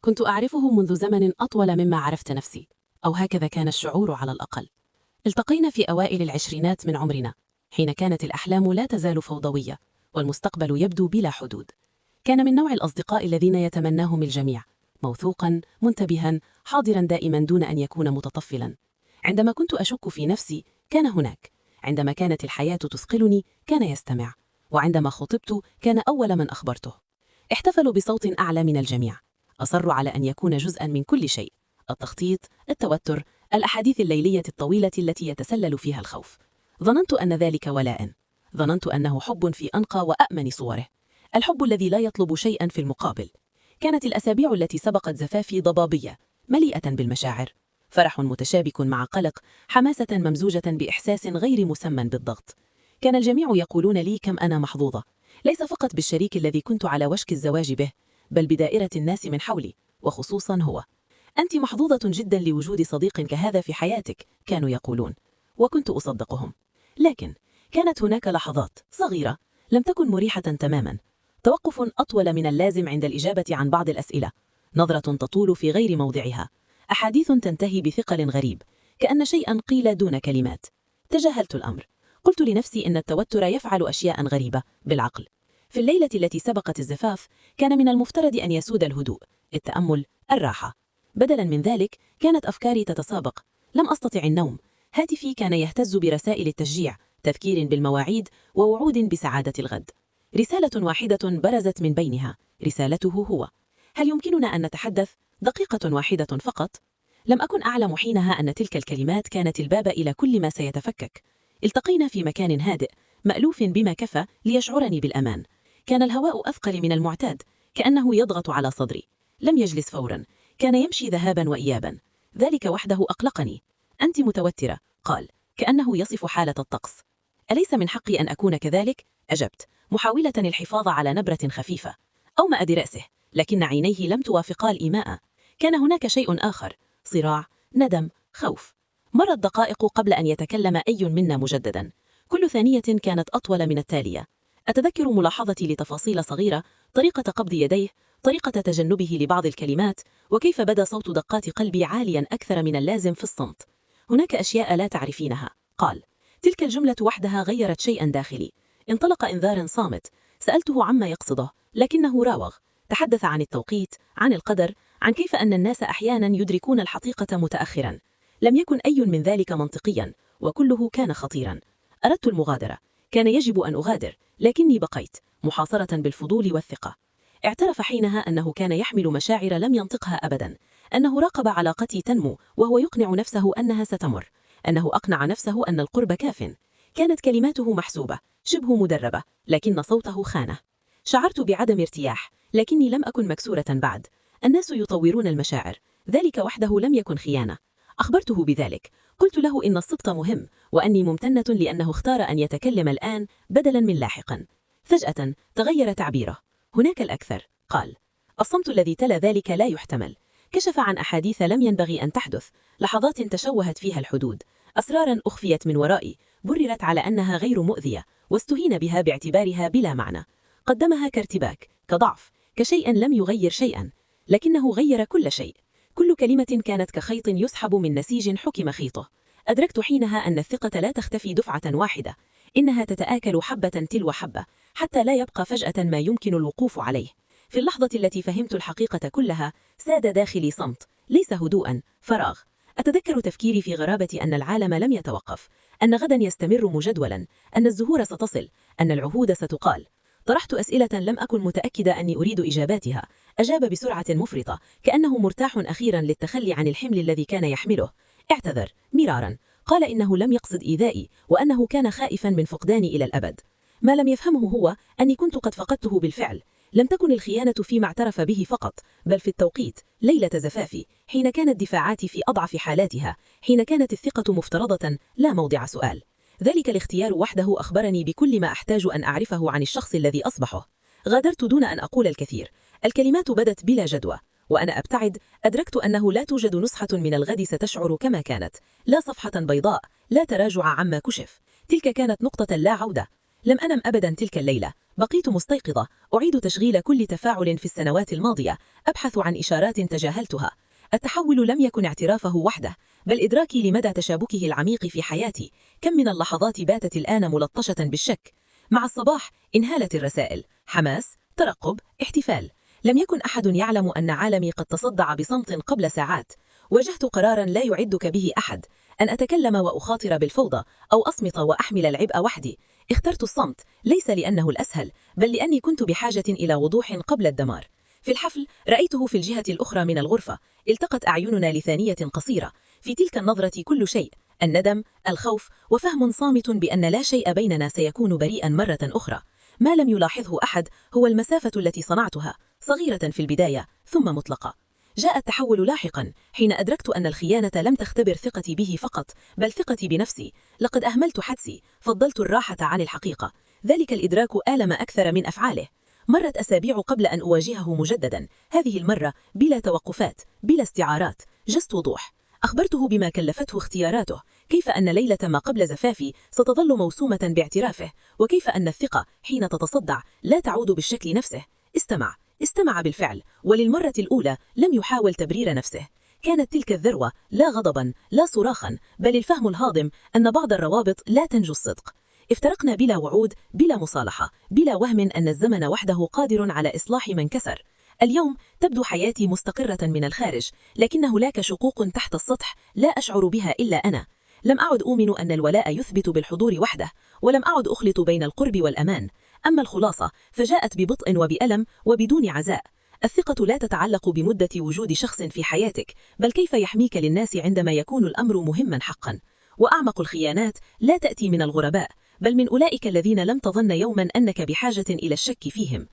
كنت أعرفه منذ زمن أطول مما عرفت نفسي، أو هكذا كان الشعور على الأقل. التقينا في أوائل العشرينات من عمرنا، حين كانت الأحلام لا تزال فوضوية والمستقبل يبدو بلا حدود. كان من نوع الأصدقاء الذين يتمناهم الجميع، موثوقا، منتبها، حاضرا دائما دون أن يكون متطفلا. عندما كنت أشك في نفسي كان هناك، عندما كانت الحياة تثقلني كان يستمع، وعندما خطبت كان أول من أخبرته. احتفلوا بصوت أعلى من الجميع، أصروا على أن يكون جزءا من كل شيء: التخطيط، التوتر، الأحاديث الليلية الطويلة التي يتسلل فيها الخوف. ظننت أن ذلك ولاء، ظننت أنه حب في أنقى وأأمن صوره، الحب الذي لا يطلب شيئا في المقابل. كانت الأسابيع التي سبقت زفافي ضبابية، مليئة بالمشاعر، فرح متشابك مع قلق، حماسة ممزوجة بإحساس غير مسمى بالضغط. كان الجميع يقولون لي كم أنا محظوظة، ليس فقط بالشريك الذي كنت على وشك الزواج به، بل بدائرة الناس من حولي، وخصوصا هو. أنت محظوظة جدا لوجود صديق كهذا في حياتك، كانوا يقولون، وكنت أصدقهم. لكن كانت هناك لحظات صغيرة لم تكن مريحة تماما، توقف أطول من اللازم عند الإجابة عن بعض الأسئلة، نظرة تطول في غير موضعها، أحاديث تنتهي بثقل غريب، كأن شيئا قيل دون كلمات. تجاهلت الأمر، قلت لنفسي إن التوتر يفعل أشياء غريبة بالعقل. في الليلة التي سبقت الزفاف كان من المفترض أن يسود الهدوء، التأمل، الراحة. بدلا من ذلك كانت أفكاري تتسابق، لم أستطع النوم، هاتفي كان يهتز برسائل التشجيع، تذكير بالمواعيد ووعود بسعادة الغد. رسالة واحدة برزت من بينها، رسالته هو: هل يمكننا أن نتحدث دقيقة واحدة فقط؟ لم أكن أعلم حينها أن تلك الكلمات كانت الباب إلى كل ما سيتفكك. التقينا في مكان هادئ، مألوف بما كفى ليشعرني بالأمان. كان الهواء أثقل من المعتاد، كأنه يضغط على صدري. لم يجلس فورا، كان يمشي ذهابا وإيابا. ذلك وحده أقلقني. أنت متوترة، قال، كأنه يصف حالة الطقس. أليس من حقي أن أكون كذلك؟ أجبت، محاولة الحفاظ على نبرة خفيفة. أومأ برأسه، لكن عينيه لم توافقا الإيماء. كان هناك شيء آخر، صراع، ندم، خوف. مرت دقائق قبل أن يتكلم أي منا مجددا، كل ثانية كانت أطول من التالية. أتذكر ملاحظتي لتفاصيل صغيرة، طريقة قبض يديه، طريقة تجنبه لبعض الكلمات، وكيف بدا صوت دقات قلبي عاليا أكثر من اللازم في الصمت. هناك أشياء لا تعرفينها، قال. تلك الجملة وحدها غيرت شيئا داخلي. انطلق إنذار صامت. سألته عما يقصده، لكنه راوغ. تحدث عن التوقيت، عن القدر، عن كيف أن الناس أحيانا يدركون الحقيقة متأخرا. لم يكن أي من ذلك منطقيا، وكله كان خطيرا. أردت المغادرة، كان يجب أن أغادر، لكني بقيت، محاصرة بالفضول والثقة. اعترف حينها أنه كان يحمل مشاعر لم ينطقها أبدا، أنه راقب علاقتي تنمو وهو يقنع نفسه أنها ستمر، أنه أقنع نفسه أن القرب كاف. كانت كلماته محسوبة، شبه مدربة، لكن صوته خانه. شعرت بعدم ارتياح، لكني لم أكن مكسورة بعد. الناس يطورون المشاعر، ذلك وحده لم يكن خيانة. أخبرته بذلك، قلت له إن الصدق مهم، وأني ممتنة لأنه اختار أن يتكلم الآن بدلا من لاحقا. فجأة تغير تعبيره. هناك الأكثر، قال. الصمت الذي تلا ذلك لا يحتمل. كشف عن أحاديث لم ينبغي أن تحدث، لحظات تشوهت فيها الحدود، أسرارا أخفيت من ورائي، بررت على أنها غير مؤذية، واستهين بها باعتبارها بلا معنى. قدمها كارتباك، كضعف، كشيء لم يغير شيئا، لكنه غير كل شيء. كل كلمة كانت كخيط يسحب من نسيج حكم خيطه. أدركت حينها أن الثقة لا تختفي دفعة واحدة، إنها تتآكل حبة تلو حبة، حتى لا يبقى فجأة ما يمكن الوقوف عليه. في اللحظة التي فهمت الحقيقة كلها، ساد داخلي صمت، ليس هدوءا، فراغ. أتذكر تفكيري في غرابة أن العالم لم يتوقف، أن غدا يستمر مجدولا، أن الزهور ستصل، أن العهود ستقال. طرحت أسئلة لم أكن متأكدة أني أريد إجاباتها. أجاب بسرعة مفرطة، كأنه مرتاح أخيرا للتخلي عن الحمل الذي كان يحمله. اعتذر مرارا، قال إنه لم يقصد إيذائي، وأنه كان خائفا من فقداني إلى الأبد. ما لم يفهمه هو أني كنت قد فقدته بالفعل. لم تكن الخيانة فيما اعترف به فقط، بل في التوقيت، ليلة زفافي، حين كانت دفاعاتي في أضعف حالاتها، حين كانت الثقة مفترضة لا موضع سؤال. ذلك الاختيار وحده أخبرني بكل ما أحتاج أن أعرفه عن الشخص الذي أصبحه. غادرت دون أن أقول الكثير. الكلمات بدت بلا جدوى، وأنا أبتعد أدركت أنه لا توجد نسخة من الغد ستشعر كما كانت، لا صفحة بيضاء، لا تراجع عما كشف. تلك كانت نقطة لا عودة. لم أنم أبدا تلك الليلة. بقيت مستيقظة، أعيد تشغيل كل تفاعل في السنوات الماضية، أبحث عن إشارات تجاهلتها. التحول لم يكن اعترافه وحده، بل إدراكي لمدى تشابكه العميق في حياتي. كم من اللحظات باتت الآن ملطشة بالشك. مع الصباح انهالت الرسائل: حماس، ترقب، احتفال. لم يكن أحد يعلم أن عالمي قد تصدع بصمت قبل ساعات. واجهت قرارا لا يعدك به أحد: أن أتكلم وأخاطر بالفوضى، أو أصمت وأحمل العبء وحدي. اخترت الصمت ليس لأنه الأسهل، بل لأني كنت بحاجة إلى وضوح قبل الدمار. في الحفل رأيته في الجهة الأخرى من الغرفة. التقت أعيننا لثانية قصيرة. في تلك النظرة كل شيء: الندم، الخوف، وفهم صامت بأن لا شيء بيننا سيكون بريئا مرة أخرى. ما لم يلاحظه أحد هو المسافة التي صنعتها، صغيرة في البداية ثم مطلقة. جاء التحول لاحقا، حين أدركت أن الخيانة لم تختبر ثقتي به فقط، بل ثقتي بنفسي. لقد أهملت حدسي، فضلت الراحة عن الحقيقة. ذلك الإدراك آلم أكثر من أفعاله. مرت أسابيع قبل أن أواجهه مجددا، هذه المرة بلا توقفات، بلا استعارات، جست وضوح. أخبرته بما كلفته اختياراته، كيف أن ليلة ما قبل زفافي ستظل موسومة باعترافه، وكيف أن الثقة حين تتصدع لا تعود بالشكل نفسه. استمع بالفعل، وللمرة الأولى لم يحاول تبرير نفسه. كانت تلك الذروة لا غضبا، لا صراخا، بل الفهم الهاضم أن بعض الروابط لا تنجو الصدق. افترقنا بلا وعود، بلا مصالحة، بلا وهم أن الزمن وحده قادر على إصلاح من كسر. اليوم تبدو حياتي مستقرة من الخارج، لكن هناك شقوق تحت السطح لا أشعر بها إلا أنا. لم أعد أؤمن أن الولاء يثبت بالحضور وحده، ولم أعد أخلط بين القرب والأمان. أما الخلاصة فجاءت ببطء وبألم وبدون عزاء. الثقة لا تتعلق بمدة وجود شخص في حياتك، بل كيف يحميك للناس عندما يكون الأمر مهما حقا. وأعمق الخيانات لا تأتي من الغرباء، بل من أولئك الذين لم تظن يوما أنك بحاجة إلى الشك فيهم.